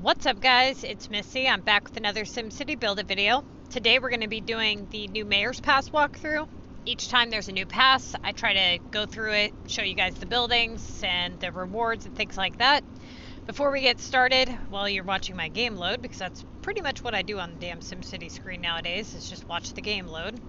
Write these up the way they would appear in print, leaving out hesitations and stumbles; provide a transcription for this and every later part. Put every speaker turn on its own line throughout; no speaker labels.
What's up guys, it's Missy. I'm back with another SimCity Build It video. Today we're going to be doing the new Mayor's Pass walkthrough. Each time there's a new pass, I try to go through it, show you guys the buildings and the rewards and things like that. Before we get started, while you're watching my game load, because that's pretty much what I do on the damn SimCity screen nowadays, is just watch the game load.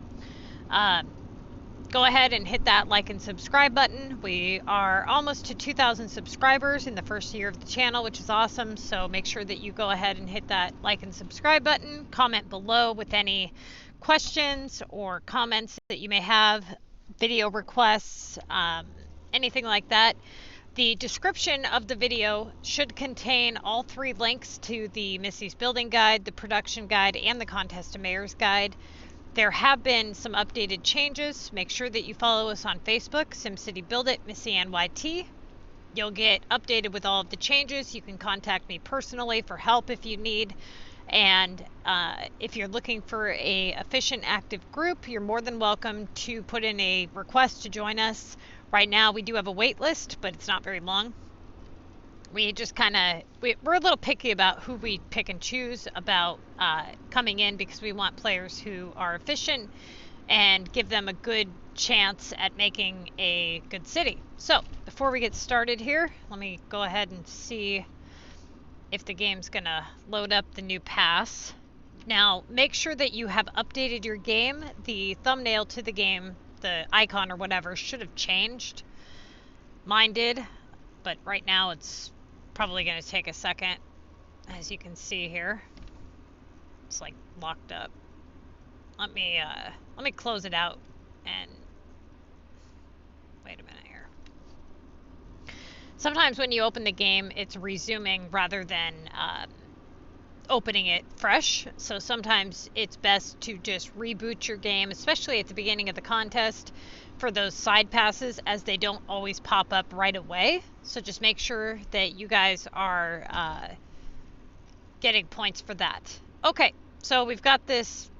Go ahead and hit that like and subscribe button. We are almost to 2,000 subscribers in the first year of the channel, which is awesome. So make sure that you go ahead and hit that like and subscribe button. Comment below with any questions or comments that you may have, video requests, anything like that. The description of the video should contain all three links to the Missy's Building Guide, the Production Guide, and the Contest of Mayor's Guide. There have been some updated changes. Make sure that you follow us on Facebook, SimCity Build It, MissyanneTTVYT. You'll get updated with all of the changes. You can contact me personally for help if you need. And if you're looking for a efficient, active group, you're more than welcome to put in a request to join us. Right now we do have a wait list, but it's not very long. We just we're a little picky about who we pick and choose about coming in, because we want players who are efficient and give them a good chance at making a good city. So before we get started here, let me go ahead and see if the game's gonna load up the new pass. Now make sure that you have updated your game. The thumbnail to the game, the icon or whatever, should have changed. Mine did, but right now it's probably going to take a second. As you can see here, it's like locked up. Let me close it out and wait a minute here. Sometimes when you open the game, it's resuming rather than opening it fresh. So sometimes it's best to just reboot your game, especially at the beginning of the contest, for those side passes, as they don't always pop up right away. So just make sure that you guys are getting points for that. Okay, so we've got this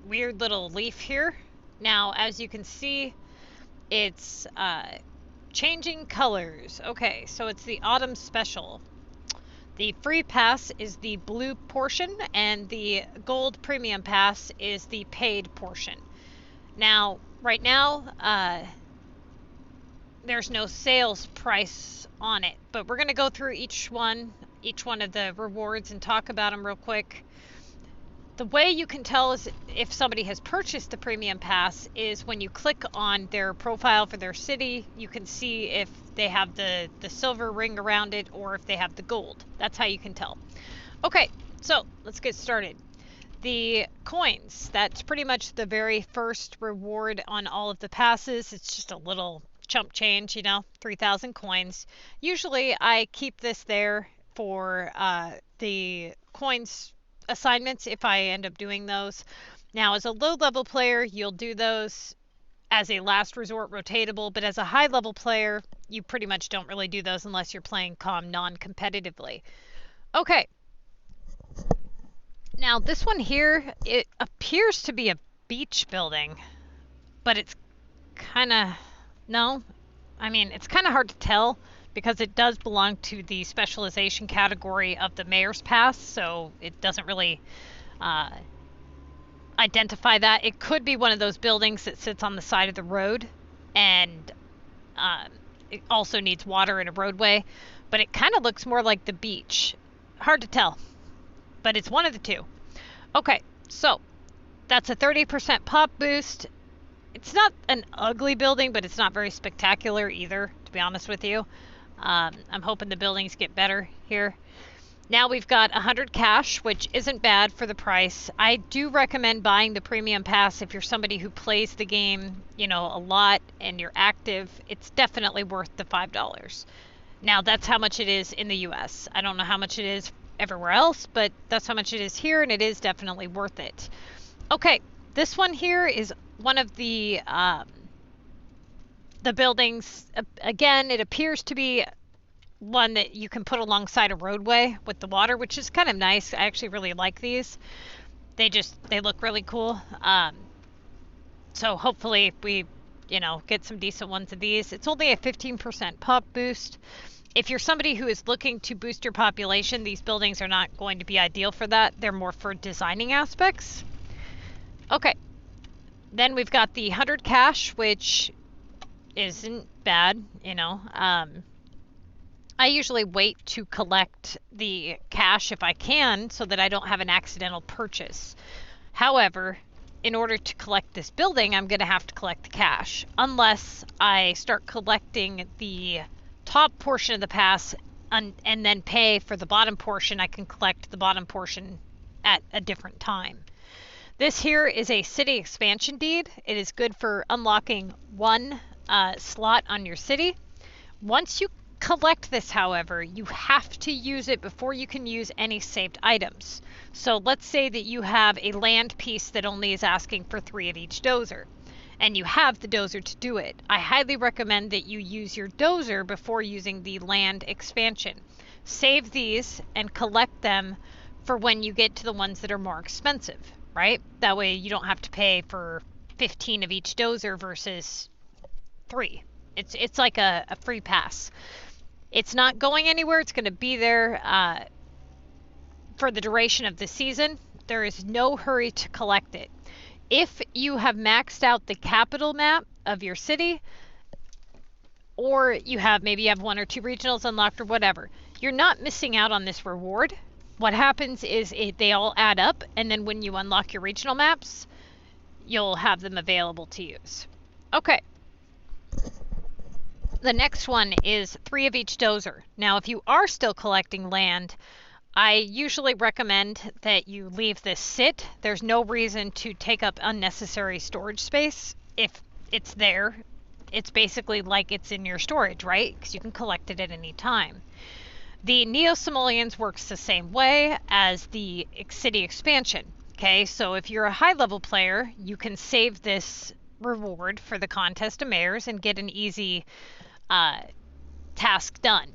weird little leaf here. Now, as you can see, it's changing colors. Okay, so it's the autumn special. The free pass is the blue portion, and the gold premium pass is the paid portion. Now, right now, there's no sales price on it, but we're going to go through each one of the rewards and talk about them real quick. The way you can tell is if somebody has purchased the premium pass is when you click on their profile for their city. You can see if they have the silver ring around it or if they have the gold. That's how you can tell. Okay, so let's get started. The coins, that's pretty much the very first reward on all of the passes. It's just a little chump change, 3,000 coins. Usually I keep this there for the coins assignments if I end up doing those. Now, as a low-level player, you'll do those as a last resort rotatable, but as a high-level player, you pretty much don't really do those unless you're playing COM non-competitively. Okay. Now, this one here, it appears to be a beach building, but it's kind of, no. I mean, it's kind of hard to tell because it does belong to the specialization category of the Mayor's Pass, so it doesn't really identify that. It could be one of those buildings that sits on the side of the road, and it also needs water and a roadway, but it kind of looks more like the beach. Hard to tell, but it's one of the two. Okay, so that's a 30% pop boost. It's not an ugly building, but it's not very spectacular either, to be honest with you. I'm hoping the buildings get better here. Now we've got 100 cash, which isn't bad for the price. I do recommend buying the premium pass if you're somebody who plays the game, a lot and you're active. It's definitely worth the $5. Now that's how much it is in the US. I don't know how much it is everywhere else, but that's how much it is here, and it is definitely worth it. Okay, this one here is one of the buildings. Again, it appears to be one that you can put alongside a roadway with the water, which is kind of nice. I actually really like these. They look really cool. So hopefully we, get some decent ones of these. It's only a 15% pop boost. If you're somebody who is looking to boost your population, these buildings are not going to be ideal for that. They're more for designing aspects. Okay, then we've got the 100 cash, which isn't bad, you know. I usually wait to collect the cash if I can so that I don't have an accidental purchase. However, in order to collect this building, I'm going to have to collect the cash, unless I start collecting the top portion of the pass and then pay for the bottom portion. I can collect the bottom portion at a different time. This here is a city expansion deed. It is good for unlocking one slot on your city. Once you collect this, however, you have to use it before you can use any saved items. So let's say that you have a land piece that only is asking for 3 of each dozer, and you have the dozer to do it. I highly recommend that you use your dozer before using the land expansion. Save these and collect them for when you get to the ones that are more expensive, right? That way you don't have to pay for 15 of each dozer versus 3. It's like a free pass. It's not going anywhere. It's going to be there for the duration of the season. There is no hurry to collect it. If you have maxed out the capital map of your city, or maybe you have 1 or 2 regionals unlocked or whatever, you're not missing out on this reward. What happens is they all add up, and then when you unlock your regional maps, you'll have them available to use. Okay. The next one is 3 of each dozer. Now, if you are still collecting land, I usually recommend that you leave this sit. There's no reason to take up unnecessary storage space. If it's there, it's basically like it's in your storage, right? Because you can collect it at any time. The Neo-Simoleons works the same way as the city expansion. Okay, so if you're a high-level player, you can save this reward for the contest of mayors and get an easy task done.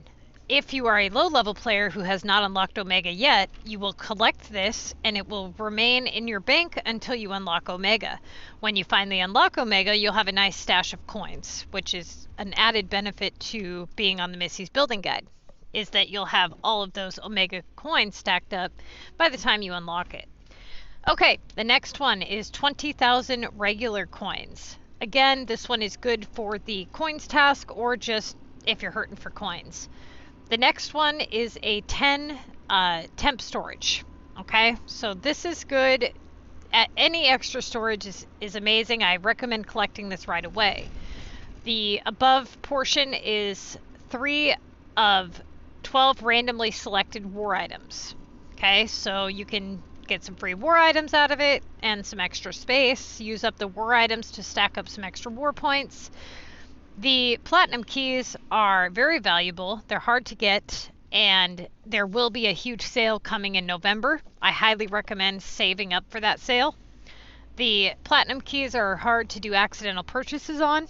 If you are a low-level player who has not unlocked Omega yet, you will collect this and it will remain in your bank until you unlock Omega. When you finally unlock Omega, you'll have a nice stash of coins, which is an added benefit to being on the Missy's Building Guide, is that you'll have all of those Omega coins stacked up by the time you unlock it. Okay, the next one is 20,000 regular coins. Again, this one is good for the coins task or just if you're hurting for coins. The next one is a 10 temp storage. Okay, so this is good. Any extra storage is amazing. I recommend collecting this right away. The above portion is 3 of 12 randomly selected war items. Okay, so you can get some free war items out of it and some extra space. Use up the war items to stack up some extra war points. The platinum keys are very valuable. They're hard to get, and there will be a huge sale coming in November. I highly recommend saving up for that sale. The platinum keys are hard to do accidental purchases on,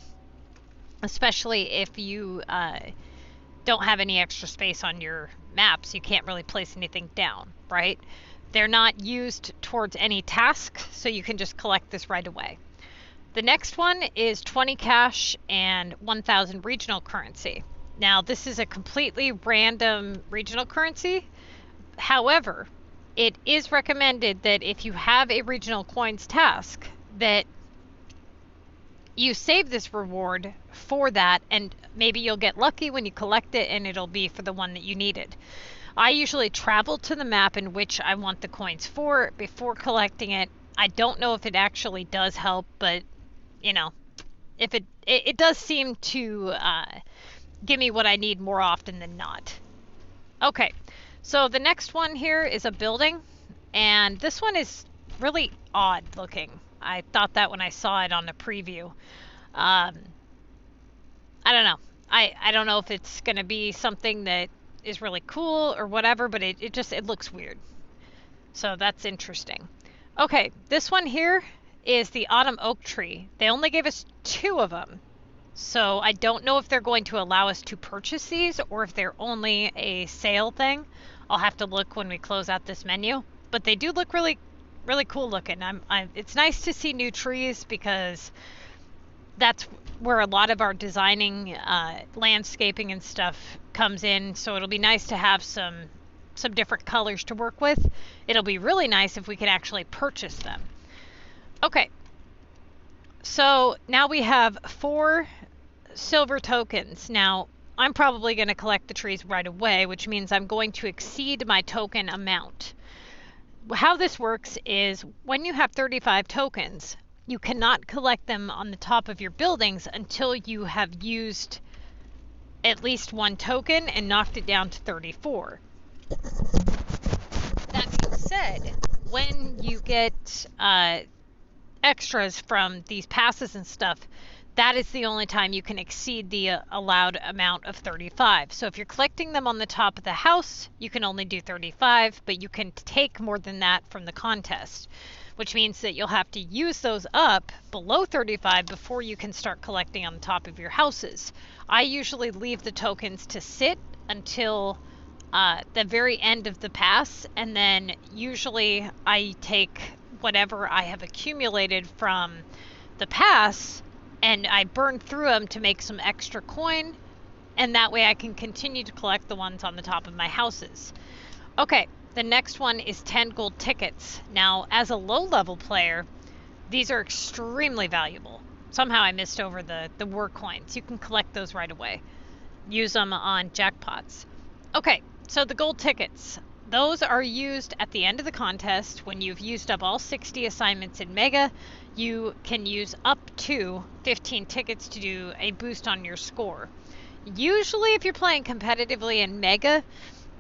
especially if you don't have any extra space on your maps. You can't really place anything down, right? They're not used towards any task, so you can just collect this right away. The next one is 20 cash and 1,000 regional currency. Now, this is a completely random regional currency. However, it is recommended that if you have a regional coins task, that you save this reward for that, and maybe you'll get lucky when you collect it and it'll be for the one that you needed. I usually travel to the map in which I want the coins for before collecting it. I don't know if it actually does help, but you know, if it does seem to give me what I need more often than not. Okay, so the next one here is a building, and this one is really odd looking. I thought that when I saw it on the preview. I don't know. I don't know if it's going to be something that is really cool or whatever, but it looks weird. So that's interesting. Okay, this one here is the autumn oak tree. They only gave us 2 of them. So I don't know if they're going to allow us to purchase these or if they're only a sale thing. I'll have to look when we close out this menu. But they do look really, really cool looking. It's nice to see new trees because that's where a lot of our designing, landscaping and stuff comes in. So it'll be nice to have some different colors to work with. It'll be really nice if we can actually purchase them. Okay, so now we have 4 silver tokens. Now, I'm probably going to collect the trees right away, which means I'm going to exceed my token amount. How this works is when you have 35 tokens, you cannot collect them on the top of your buildings until you have used at least 1 token and knocked it down to 34. That being said, when you get extras from these passes and stuff, that is the only time you can exceed the allowed amount of 35. So if you're collecting them on the top of the house, you can only do 35, but you can take more than that from the contest, which means that you'll have to use those up below 35 before you can start collecting on the top of your houses. I usually leave the tokens to sit until the very end of the pass, and then usually I take whatever I have accumulated from the pass and I burn through them to make some extra coin, and that way I can continue to collect the ones on the top of my houses. Okay, the next one is 10 gold tickets. Now, as a low-level player, these are extremely valuable. Somehow I missed over the war coins. You can collect those right away. Use them on jackpots. Okay, so the gold tickets. Those are used at the end of the contest. When you've used up all 60 assignments in Mega, you can use up to 15 tickets to do a boost on your score. Usually, if you're playing competitively in Mega,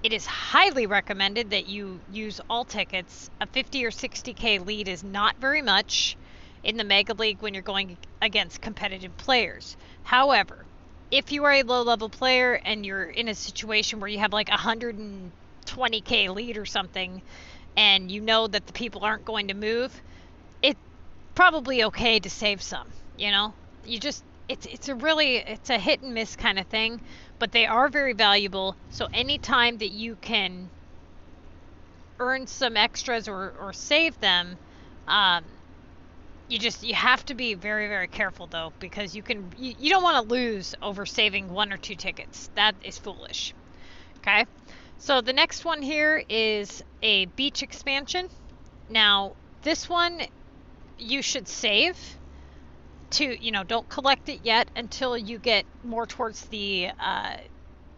it is highly recommended that you use all tickets. A 50 or 60k lead is not very much in the Mega League when you're going against competitive players. However, if you are a low-level player and you're in a situation where you have like 120k lead or something, and you know that the people aren't going to move, it's probably okay to save some. You know, you just it's a hit and miss kind of thing, but they are very valuable. So anytime that you can earn some extras or save them, you have to be very, very careful though, because you don't want to lose over saving 1 or 2 tickets. That is foolish. Okay. So the next one here is a beach expansion. Now, this one you should save to, don't collect it yet until you get more towards the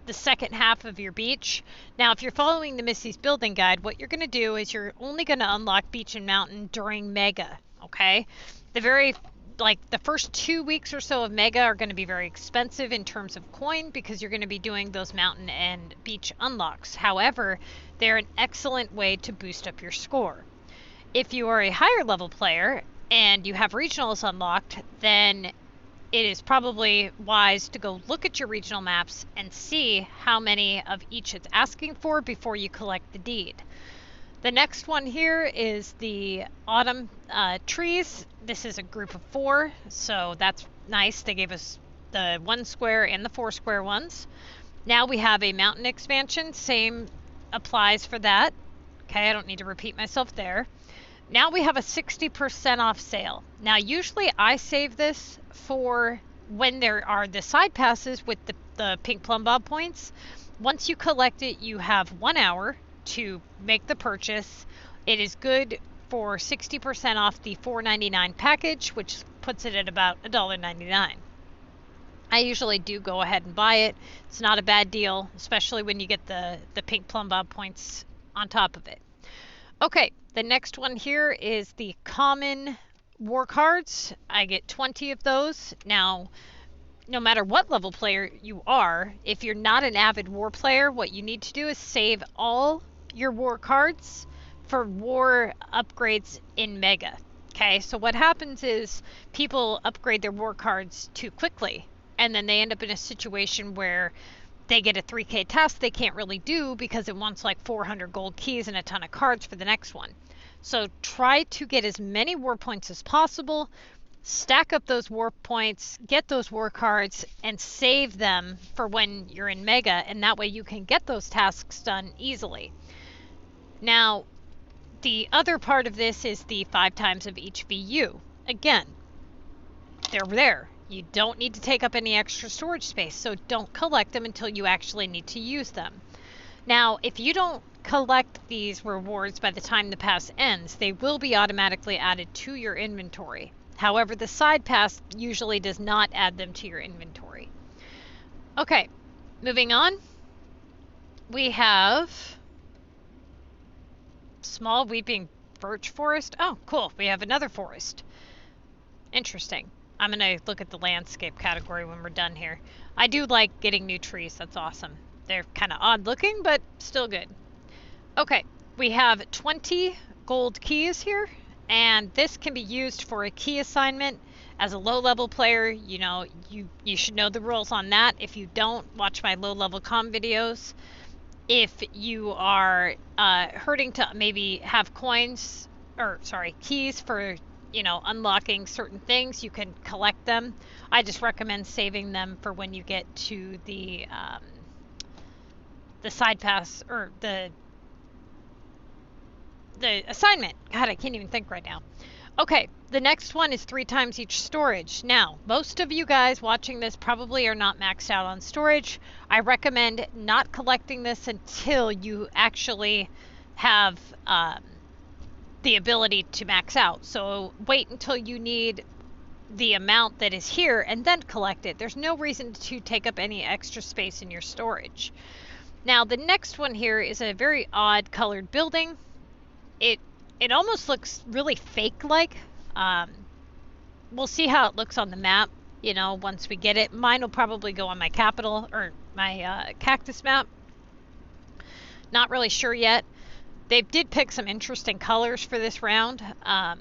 second half of your beach. Now, if you're following the Missy's Building Guide, what you're going to do is you're only going to unlock beach and mountain during Mega, okay? The first 2 weeks or so of Mega are going to be very expensive in terms of coin because you're going to be doing those mountain and beach unlocks. However, they're an excellent way to boost up your score. If you are a higher level player and you have regionals unlocked, then it is probably wise to go look at your regional maps and see how many of each it's asking for before you collect the deed. The next one here is the autumn trees. This is a group of 4, so that's nice. They gave us the 1 square and the 4 square ones. Now we have a mountain expansion. Same applies for that. Okay, I don't need to repeat myself there. Now we have a 60% off sale. Now usually I save this for when there are the side passes with the pink plumb bob points. Once you collect it, you have 1 hour to make the purchase. It is good for 60% off the $4.99 package, which puts it at about $1.99. I usually do go ahead and buy it. It's not a bad deal, especially when you get the pink plumb bob points on top of it. Okay, the next one here is the common war cards. I get 20 of those. Now, no matter what level player you are, if you're not an avid war player, what you need to do is save all your war cards for war upgrades in Mega. Okay, so what happens is people upgrade their war cards too quickly, and then they end up in a situation where they get a 3k task they can't really do because it wants like 400 gold keys and a ton of cards for the next one. So try to get as many war points as possible, stack up those war points, get those war cards, and save them for when you're in Mega, and that way you can get those tasks done easily. Now, the other part of this is the 5 times of each VU. Again, they're there. You don't need to take up any extra storage space, so don't collect them until you actually need to use them. Now, if you don't collect these rewards by the time the pass ends, they will be automatically added to your inventory. However, the side pass usually does not add them to your inventory. Okay, moving on. We have small weeping birch forest. Oh, cool. We have another forest. Interesting. I'm going to look at the landscape category when we're done here. I do like getting new trees. That's awesome. They're kind of odd looking, but still good. Okay, we have 20 gold keys here, and this can be used for a key assignment. As a low-level player, you know, you should know the rules on that. If you don't, watch my low-level comm videos. If you are hurting to maybe have coins, or sorry, keys for, you know, unlocking certain things, you can collect them. I just recommend saving them for when you get to the side pass, or the assignment. God, I can't even think right now. Okay, the next one is 3 times each storage. Now, most of you guys watching this probably are not maxed out on storage. I recommend not collecting this until you actually have the ability to max out. So wait until you need the amount that is here and then collect it. There's no reason to take up any extra space in your storage. Now, the next one here is a very odd colored building. It almost looks really fake-like. We'll see how it looks on the map, you know, once we get it. Mine will probably go on my capital, or my cactus map. Not really sure yet. They did pick some interesting colors for this round. I'm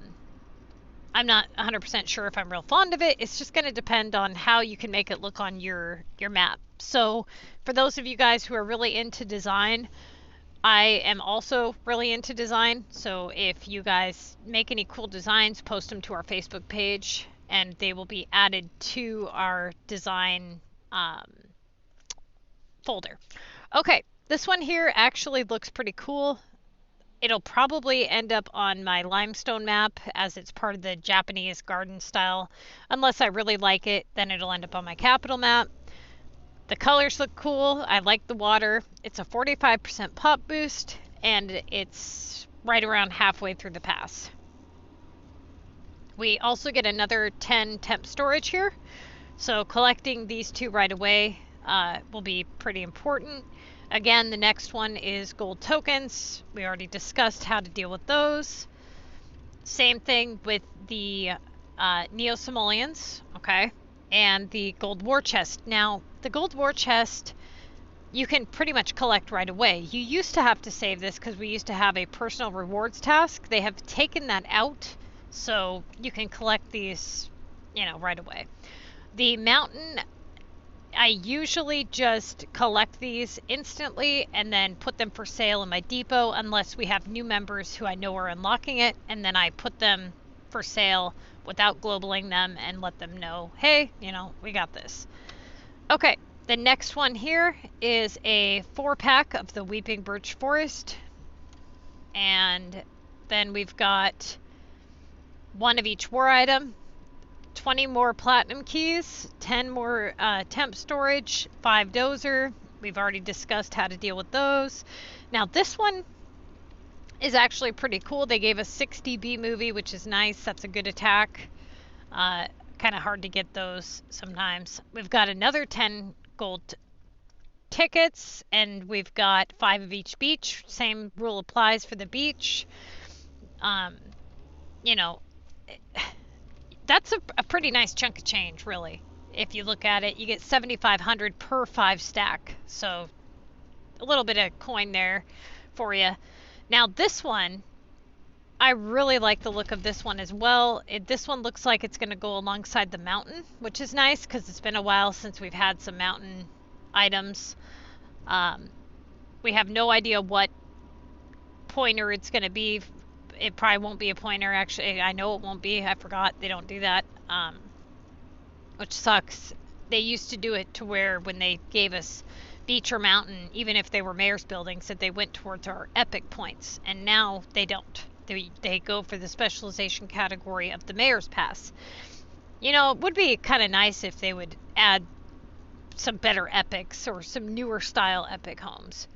not 100% sure if I'm real fond of it. It's just going to depend on how you can make it look on your map. So for those of you guys who are really into design, I am also really into design, so if you guys make any cool designs, post them to our Facebook page, and they will be added to our design folder. Okay, this one here actually looks pretty cool. It'll probably end up on my limestone map, as it's part of the Japanese garden style. Unless I really like it, then it'll end up on my capital map. The colors look cool. I like the water. It's a 45% pop boost, and it's right around halfway through the pass. We also get another 10 temp storage here, so collecting these 2 right away will be pretty important. Again, the next one is gold tokens. We already discussed how to deal with those. Same thing with the Neo-Simoleons, okay, and the gold war chest. Now, the gold war chest, you can pretty much collect right away. You used to have to save this because we used to have a personal rewards task. They have taken that out, so you can collect these, you know, right away. The mountain, I usually just collect these instantly and then put them for sale in my depot, unless we have new members who I know are unlocking it, and then I put them for sale without globaling them and let them know, hey, you know, we got this. Okay, the next one here is a 4-pack of the Weeping Birch Forest. And then we've got 1 of each war item, 20 more platinum keys, 10 more temp storage, 5 dozer. We've already discussed how to deal with those. Now this one is actually pretty cool. They gave us 60 B movie, which is nice. That's a good attack. Kind of hard to get those sometimes. We've got another 10 gold tickets, and we've got 5 of each beach. Same rule applies for the beach. You know, that's a pretty nice chunk of change, really. If you look at it, you get 7,500 per 5 stack. So a little bit of coin there for you. Now this one, I really like the look of this one as well. This one looks like it's going to go alongside the mountain, which is nice because it's been a while since we've had some mountain items. We have no idea what pointer it's going to be. It probably won't be a pointer, actually. I know it won't be. I forgot. They don't do that, which sucks. They used to do it to where when they gave us beach or mountain, even if they were mayor's buildings, that they went towards our epic points, and now they don't. They go for the specialization category of the mayor's pass. You know, it would be kind of nice if they would add some better epics or some newer style epic homes.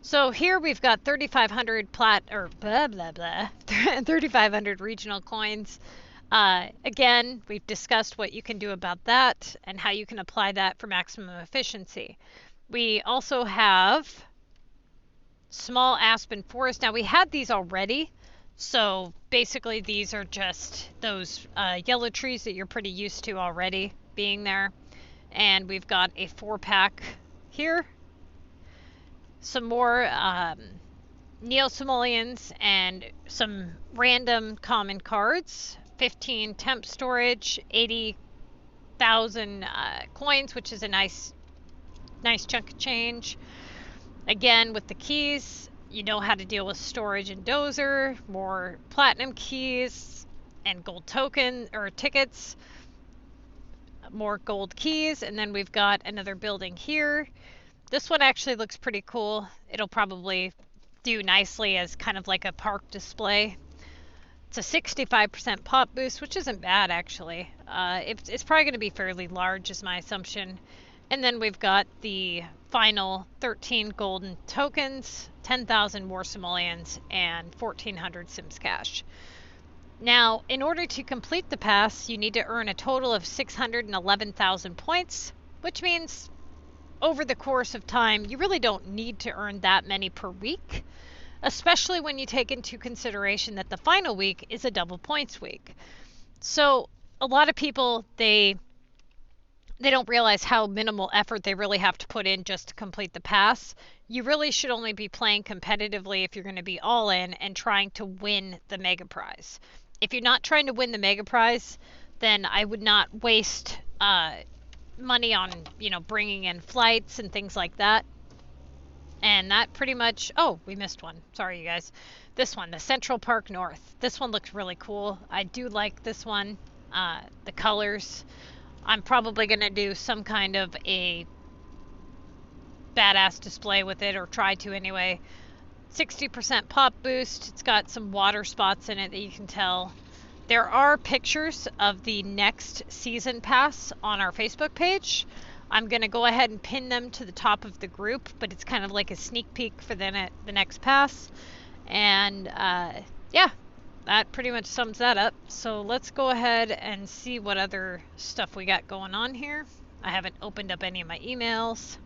So here we've got 3,500 plat or blah blah blah 3,500 regional coins. Again, we've discussed what you can do about that and how you can apply that for maximum efficiency. We also have small aspen forest. Now we had these already, so basically these are just those yellow trees that you're pretty used to already being there. And we've got a 4-pack here. Some more neo-simoleons and some random common cards. 15 temp storage, 80,000 coins, which is a nice chunk of change. Again, with the keys, you know how to deal with storage and dozer. More platinum keys and gold token or tickets. More gold keys, and then we've got another building here. This one actually looks pretty cool. It'll probably do nicely as kind of like a park display. It's a 65% pop boost, which isn't bad actually. It's probably going to be fairly large is my assumption. And then we've got the final 13 golden tokens, 10,000 more simoleons, and 1,400 Sims Cash. Now, in order to complete the pass, you need to earn a total of 611,000 points, which means over the course of time, you really don't need to earn that many per week, especially when you take into consideration that the final week is a double points week. So a lot of people, they don't realize how minimal effort they really have to put in just to complete the pass. You really should only be playing competitively if you're going to be all in and trying to win the mega prize. If you're not trying to win the mega prize, then I would not waste money on, bringing in flights and things like that. And that pretty much, oh, we missed one. Sorry, you guys. This one, the Central Park North. This one looks really cool. I do like this one. The colors. I'm probably going to do some kind of a badass display with it, or try to anyway. 60% pop boost. It's got some water spots in it that you can tell. There are pictures of the next season pass on our Facebook page. I'm going to go ahead and pin them to the top of the group, but it's kind of like a sneak peek for the next pass. And yeah, that pretty much sums that up. So let's go ahead and see what other stuff we got going on here. I haven't opened up any of my emails.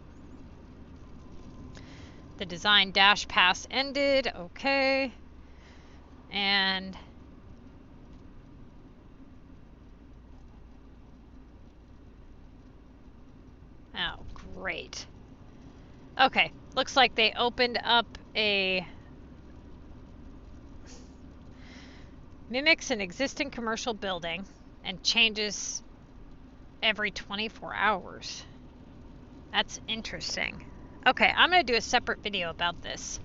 The design dash pass ended. Okay. And oh, great. Okay, looks like they opened up a mimics an existing commercial building and changes every 24 hours. That's interesting. Okay, I'm going to do a separate video about this.